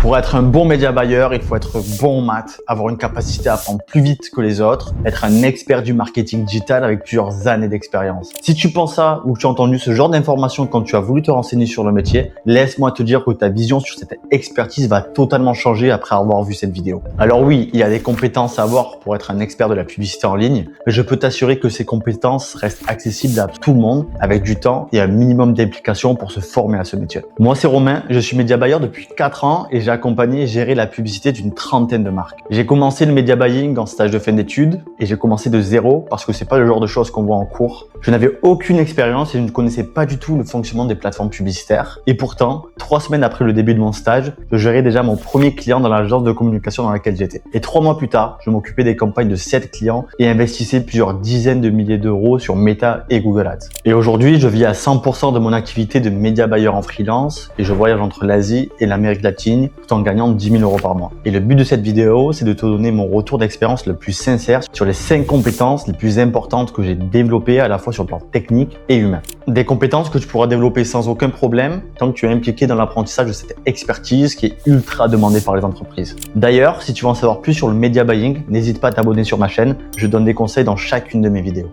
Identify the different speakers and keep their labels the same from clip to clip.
Speaker 1: Pour être un bon média buyer, il faut être bon en maths, avoir une capacité à apprendre plus vite que les autres, être un expert du marketing digital avec plusieurs années d'expérience. Si tu penses ça ou que tu as entendu ce genre d'informations quand tu as voulu te renseigner sur le métier, laisse-moi te dire que ta vision sur cette expertise va totalement changer après avoir vu cette vidéo. Alors oui, il y a des compétences à avoir pour être un expert de la publicité en ligne, mais je peux t'assurer que ces compétences restent accessibles à tout le monde avec du temps et un minimum d'implication pour se former à ce métier. Moi, c'est Romain, je suis média buyer depuis 4 ans et j'ai accompagné et géré la publicité d'une trentaine de marques. J'ai commencé le media buying en stage de fin d'études et j'ai commencé de zéro parce que c'est pas le genre de choses qu'on voit en cours. Je n'avais aucune expérience et je ne connaissais pas du tout le fonctionnement des plateformes publicitaires. Et pourtant, 3 semaines après le début de mon stage, je gérais déjà mon premier client dans l'agence de communication dans laquelle j'étais. Et 3 mois plus tard, je m'occupais des campagnes de 7 clients et investissais plusieurs dizaines de milliers d'euros sur Meta et Google Ads. Et aujourd'hui, je vis à 100% de mon activité de media buyer en freelance et je voyage entre l'Asie et l'Amérique latine tout en gagnant 10 000 euros par mois. Et le but de cette vidéo, c'est de te donner mon retour d'expérience le plus sincère sur les 5 compétences les plus importantes que j'ai développées à la fois sur le plan technique et humain. Des compétences que tu pourras développer sans aucun problème tant que tu es impliqué dans l'apprentissage de cette expertise qui est ultra demandée par les entreprises. D'ailleurs, si tu veux en savoir plus sur le media buying, n'hésite pas à t'abonner sur ma chaîne, je donne des conseils dans chacune de mes vidéos.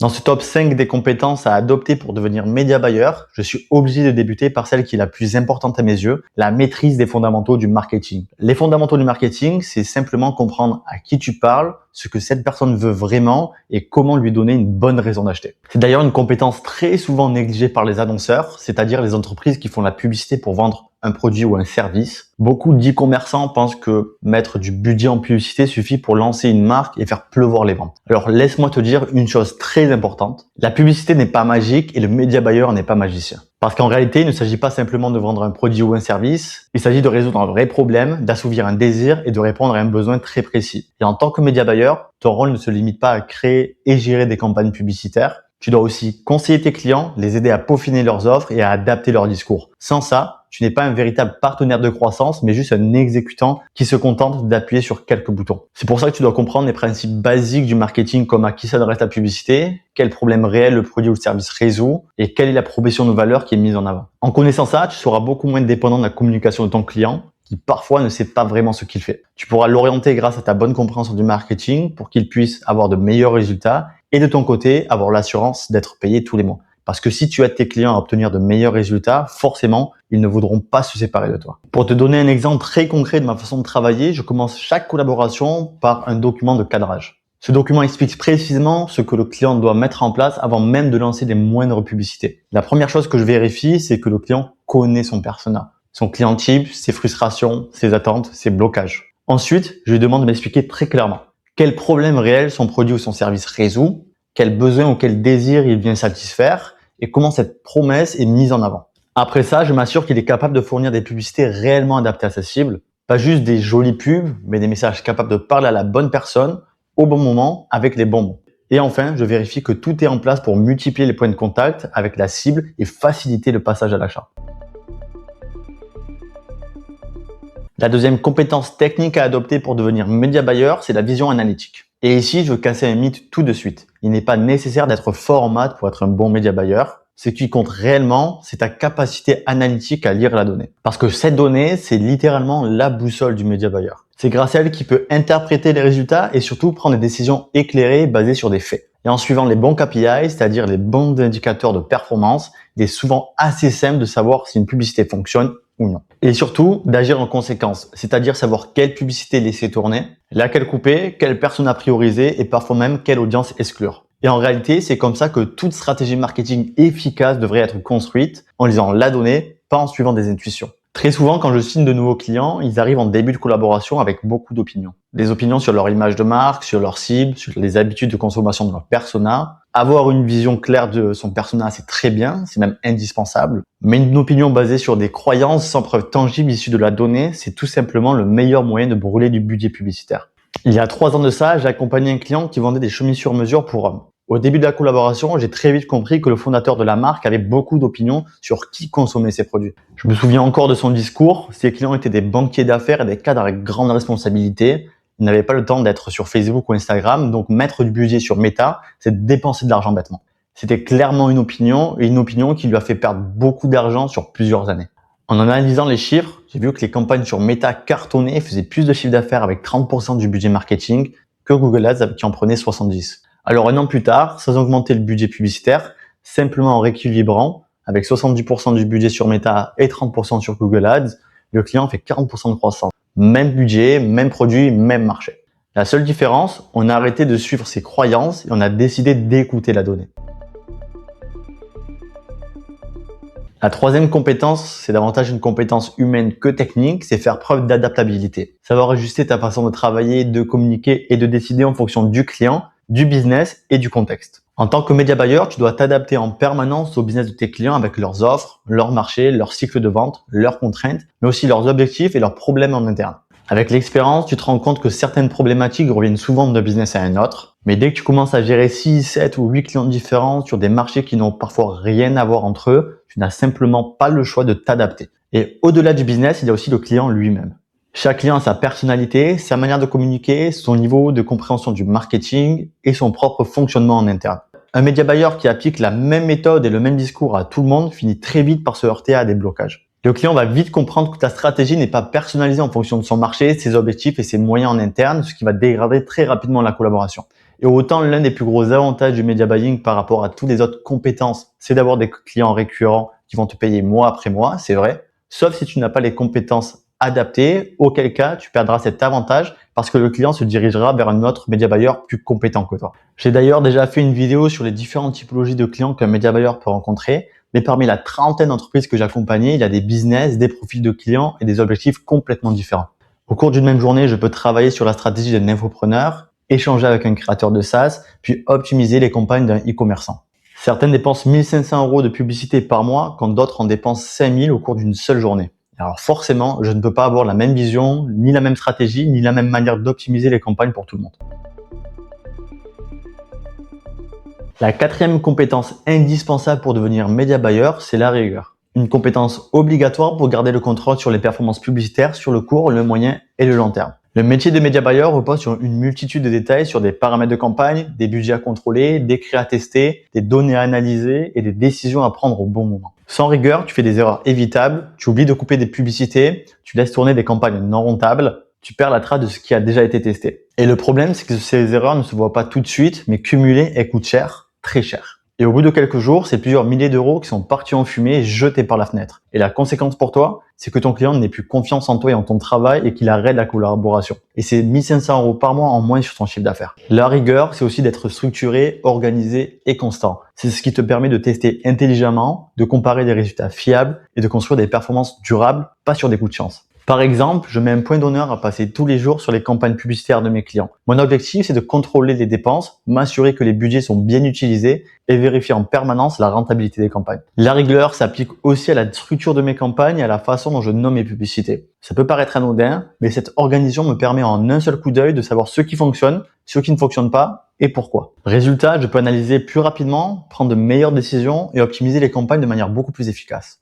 Speaker 1: Dans ce top 5 des compétences à adopter pour devenir média buyer, je suis obligé de débuter par celle qui est la plus importante à mes yeux, la maîtrise des fondamentaux du marketing. Les fondamentaux du marketing, c'est simplement comprendre à qui tu parles, ce que cette personne veut vraiment et comment lui donner une bonne raison d'acheter. C'est d'ailleurs une compétence très souvent négligée par les annonceurs, c'est-à-dire les entreprises qui font la publicité pour vendre un produit ou un service. Beaucoup d'e-commerçants pensent que mettre du budget en publicité suffit pour lancer une marque et faire pleuvoir les ventes. Alors laisse-moi te dire une chose très importante. La publicité n'est pas magique et le media buyer n'est pas magicien. Parce qu'en réalité, il ne s'agit pas simplement de vendre un produit ou un service, il s'agit de résoudre un vrai problème, d'assouvir un désir et de répondre à un besoin très précis. Et en tant que media buyer, ton rôle ne se limite pas à créer et gérer des campagnes publicitaires. Tu dois aussi conseiller tes clients, les aider à peaufiner leurs offres et à adapter leur discours. Sans ça, tu n'es pas un véritable partenaire de croissance, mais juste un exécutant qui se contente d'appuyer sur quelques boutons. C'est pour ça que tu dois comprendre les principes basiques du marketing comme à qui s'adresse la publicité, quel problème réel le produit ou le service résout et quelle est la proposition de valeur qui est mise en avant. En connaissant ça, tu seras beaucoup moins dépendant de la communication de ton client qui parfois ne sait pas vraiment ce qu'il fait. Tu pourras l'orienter grâce à ta bonne compréhension du marketing pour qu'il puisse avoir de meilleurs résultats et de ton côté, avoir l'assurance d'être payé tous les mois. Parce que si tu aides tes clients à obtenir de meilleurs résultats, forcément, ils ne voudront pas se séparer de toi. Pour te donner un exemple très concret de ma façon de travailler, je commence chaque collaboration par un document de cadrage. Ce document explique précisément ce que le client doit mettre en place avant même de lancer les moindres publicités. La première chose que je vérifie, c'est que le client connaît son persona, son client type, ses frustrations, ses attentes, ses blocages. Ensuite, je lui demande de m'expliquer très clairement quel problème réel son produit ou son service résout, quel besoin ou quel désir il vient satisfaire et comment cette promesse est mise en avant. Après ça, je m'assure qu'il est capable de fournir des publicités réellement adaptées à sa cible, pas juste des jolies pubs, mais des messages capables de parler à la bonne personne, au bon moment, avec les bons mots. Et enfin, je vérifie que tout est en place pour multiplier les points de contact avec la cible et faciliter le passage à l'achat. La deuxième compétence technique à adopter pour devenir media buyer, c'est la vision analytique. Et ici, je veux casser un mythe tout de suite. Il n'est pas nécessaire d'être fort en maths pour être un bon media buyer. Ce qui compte réellement, c'est ta capacité analytique à lire la donnée. Parce que cette donnée, c'est littéralement la boussole du media buyer. C'est grâce à elle qu'il peut interpréter les résultats et surtout prendre des décisions éclairées basées sur des faits. Et en suivant les bons KPI, c'est-à-dire les bons indicateurs de performance, il est souvent assez simple de savoir si une publicité fonctionne ou non. Et surtout, d'agir en conséquence, c'est-à-dire savoir quelle publicité laisser tourner, laquelle couper, quelle personne à prioriser et parfois même quelle audience exclure. Et en réalité, c'est comme ça que toute stratégie marketing efficace devrait être construite, en lisant la donnée, pas en suivant des intuitions. Très souvent, quand je signe de nouveaux clients, ils arrivent en début de collaboration avec beaucoup d'opinions. Des opinions sur leur image de marque, sur leur cible, sur les habitudes de consommation de leur persona. Avoir une vision claire de son persona, c'est très bien, c'est même indispensable. Mais une opinion basée sur des croyances sans preuve tangible issues de la donnée, c'est tout simplement le meilleur moyen de brûler du budget publicitaire. Il y a 3 ans de ça, j'ai accompagné un client qui vendait des chemises sur mesure pour hommes. Au début de la collaboration, j'ai très vite compris que le fondateur de la marque avait beaucoup d'opinions sur qui consommait ses produits. Je me souviens encore de son discours. Ses clients étaient des banquiers d'affaires et des cadres avec grande responsabilité. Ils n'avaient pas le temps d'être sur Facebook ou Instagram, donc mettre du budget sur Meta, c'est dépenser de l'argent bêtement. C'était clairement une opinion, et une opinion qui lui a fait perdre beaucoup d'argent sur plusieurs années. En analysant les chiffres, j'ai vu que les campagnes sur Meta cartonnaient et faisaient plus de chiffre d'affaires avec 30% du budget marketing que Google Ads qui en prenait 70. Alors un an plus tard, sans augmenter le budget publicitaire, simplement en rééquilibrant, avec 70% du budget sur Meta et 30% sur Google Ads, le client fait 40% de croissance. Même budget, même produit, même marché. La seule différence, on a arrêté de suivre ses croyances et on a décidé d'écouter la donnée. La troisième compétence, c'est davantage une compétence humaine que technique, c'est faire preuve d'adaptabilité. Savoir ajuster ta façon de travailler, de communiquer et de décider en fonction du client, du business et du contexte. En tant que média buyer, tu dois t'adapter en permanence au business de tes clients avec leurs offres, leur marché, leur cycle de vente, leurs contraintes, mais aussi leurs objectifs et leurs problèmes en interne. Avec l'expérience, tu te rends compte que certaines problématiques reviennent souvent d'un business à un autre, mais dès que tu commences à gérer 6, 7 ou 8 clients différents sur des marchés qui n'ont parfois rien à voir entre eux, tu n'as simplement pas le choix de t'adapter. Et au-delà du business, il y a aussi le client lui-même. Chaque client a sa personnalité, sa manière de communiquer, son niveau de compréhension du marketing et son propre fonctionnement en interne. Un média buyer qui applique la même méthode et le même discours à tout le monde finit très vite par se heurter à des blocages. Le client va vite comprendre que ta stratégie n'est pas personnalisée en fonction de son marché, ses objectifs et ses moyens en interne, ce qui va dégrader très rapidement la collaboration. Et autant l'un des plus gros avantages du media buying par rapport à toutes les autres compétences, c'est d'avoir des clients récurrents qui vont te payer mois après mois, c'est vrai, sauf si tu n'as pas les compétences adaptées, auquel cas tu perdras cet avantage parce que le client se dirigera vers un autre media buyer plus compétent que toi. J'ai d'ailleurs déjà fait une vidéo sur les différentes typologies de clients qu'un media buyer peut rencontrer, mais parmi la trentaine d'entreprises que j'ai accompagnées, il y a des business, des profils de clients et des objectifs complètement différents. Au cours d'une même journée, je peux travailler sur la stratégie d'un infopreneur, échanger avec un créateur de SaaS, puis optimiser les campagnes d'un e-commerçant. Certaines dépensent 1500 € de publicité par mois, quand d'autres en dépensent 5000 au cours d'une seule journée. Alors forcément, je ne peux pas avoir la même vision, ni la même stratégie, ni la même manière d'optimiser les campagnes pour tout le monde. La quatrième compétence indispensable pour devenir média buyer, c'est la rigueur. Une compétence obligatoire pour garder le contrôle sur les performances publicitaires sur le court, le moyen et le long terme. Le métier de média buyer repose sur une multitude de détails sur des paramètres de campagne, des budgets à contrôler, des créas à tester, des données à analyser et des décisions à prendre au bon moment. Sans rigueur, tu fais des erreurs évitables, tu oublies de couper des publicités, tu laisses tourner des campagnes non rentables, tu perds la trace de ce qui a déjà été testé. Et le problème, c'est que ces erreurs ne se voient pas tout de suite, mais cumulées, elles coûtent cher, très cher. Et au bout de quelques jours, c'est plusieurs milliers d'euros qui sont partis en fumée et jetés par la fenêtre. Et la conséquence pour toi, c'est que ton client n'ait plus confiance en toi et en ton travail et qu'il arrête la collaboration. Et c'est 1500 € par mois en moins sur ton chiffre d'affaires. La rigueur, c'est aussi d'être structuré, organisé et constant. C'est ce qui te permet de tester intelligemment, de comparer des résultats fiables et de construire des performances durables, pas sur des coups de chance. Par exemple, je mets un point d'honneur à passer tous les jours sur les campagnes publicitaires de mes clients. Mon objectif, c'est de contrôler les dépenses, m'assurer que les budgets sont bien utilisés et vérifier en permanence la rentabilité des campagnes. La rigueur s'applique aussi à la structure de mes campagnes et à la façon dont je nomme mes publicités. Ça peut paraître anodin, mais cette organisation me permet en un seul coup d'œil de savoir ce qui fonctionne, ce qui ne fonctionne pas et pourquoi. Résultat, je peux analyser plus rapidement, prendre de meilleures décisions et optimiser les campagnes de manière beaucoup plus efficace.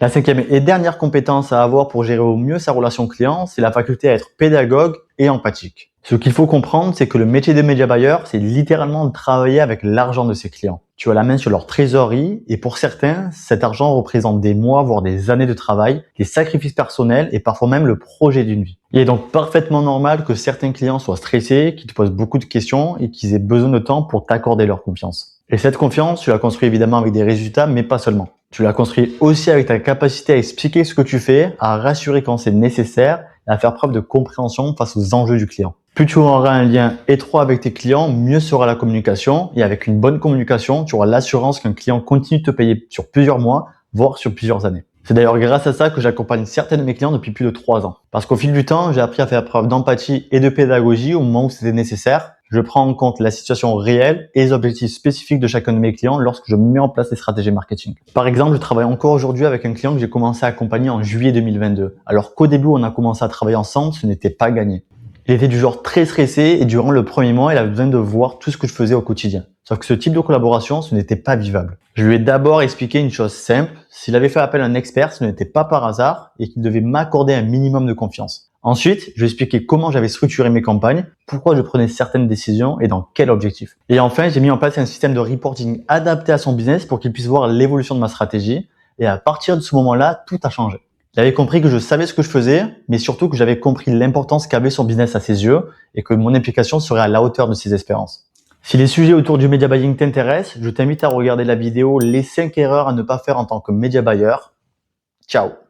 Speaker 1: La cinquième et dernière compétence à avoir pour gérer au mieux sa relation client, c'est la faculté à être pédagogue et empathique. Ce qu'il faut comprendre, c'est que le métier de média buyer, c'est littéralement de travailler avec l'argent de ses clients. Tu as la main sur leur trésorerie et pour certains, cet argent représente des mois, voire des années de travail, des sacrifices personnels et parfois même le projet d'une vie. Il est donc parfaitement normal que certains clients soient stressés, qu'ils te posent beaucoup de questions et qu'ils aient besoin de temps pour t'accorder leur confiance. Et cette confiance, tu la construis évidemment avec des résultats, mais pas seulement. Tu la construis aussi avec ta capacité à expliquer ce que tu fais, à rassurer quand c'est nécessaire et à faire preuve de compréhension face aux enjeux du client. Plus tu auras un lien étroit avec tes clients, mieux sera la communication. Et avec une bonne communication, tu auras l'assurance qu'un client continue de te payer sur plusieurs mois, voire sur plusieurs années. C'est d'ailleurs grâce à ça que j'accompagne certains de mes clients depuis plus de 3 ans. Parce qu'au fil du temps, j'ai appris à faire preuve d'empathie et de pédagogie au moment où c'était nécessaire. Je prends en compte la situation réelle et les objectifs spécifiques de chacun de mes clients lorsque je mets en place les stratégies marketing. Par exemple, je travaille encore aujourd'hui avec un client que j'ai commencé à accompagner en juillet 2022. Alors qu'au début, on a commencé à travailler ensemble, ce n'était pas gagné. Il était du genre très stressé et durant le premier mois, il avait besoin de voir tout ce que je faisais au quotidien. Sauf que ce type de collaboration, ce n'était pas vivable. Je lui ai d'abord expliqué une chose simple. S'il avait fait appel à un expert, ce n'était pas par hasard et qu'il devait m'accorder un minimum de confiance. Ensuite, je vais expliquer comment j'avais structuré mes campagnes, pourquoi je prenais certaines décisions et dans quel objectif. Et enfin, j'ai mis en place un système de reporting adapté à son business pour qu'il puisse voir l'évolution de ma stratégie. Et à partir de ce moment-là, tout a changé. J'avais compris que je savais ce que je faisais, mais surtout que j'avais compris l'importance qu'avait son business à ses yeux et que mon implication serait à la hauteur de ses espérances. Si les sujets autour du media buying t'intéressent, je t'invite à regarder la vidéo « Les 5 erreurs à ne pas faire en tant que media buyer ». Ciao!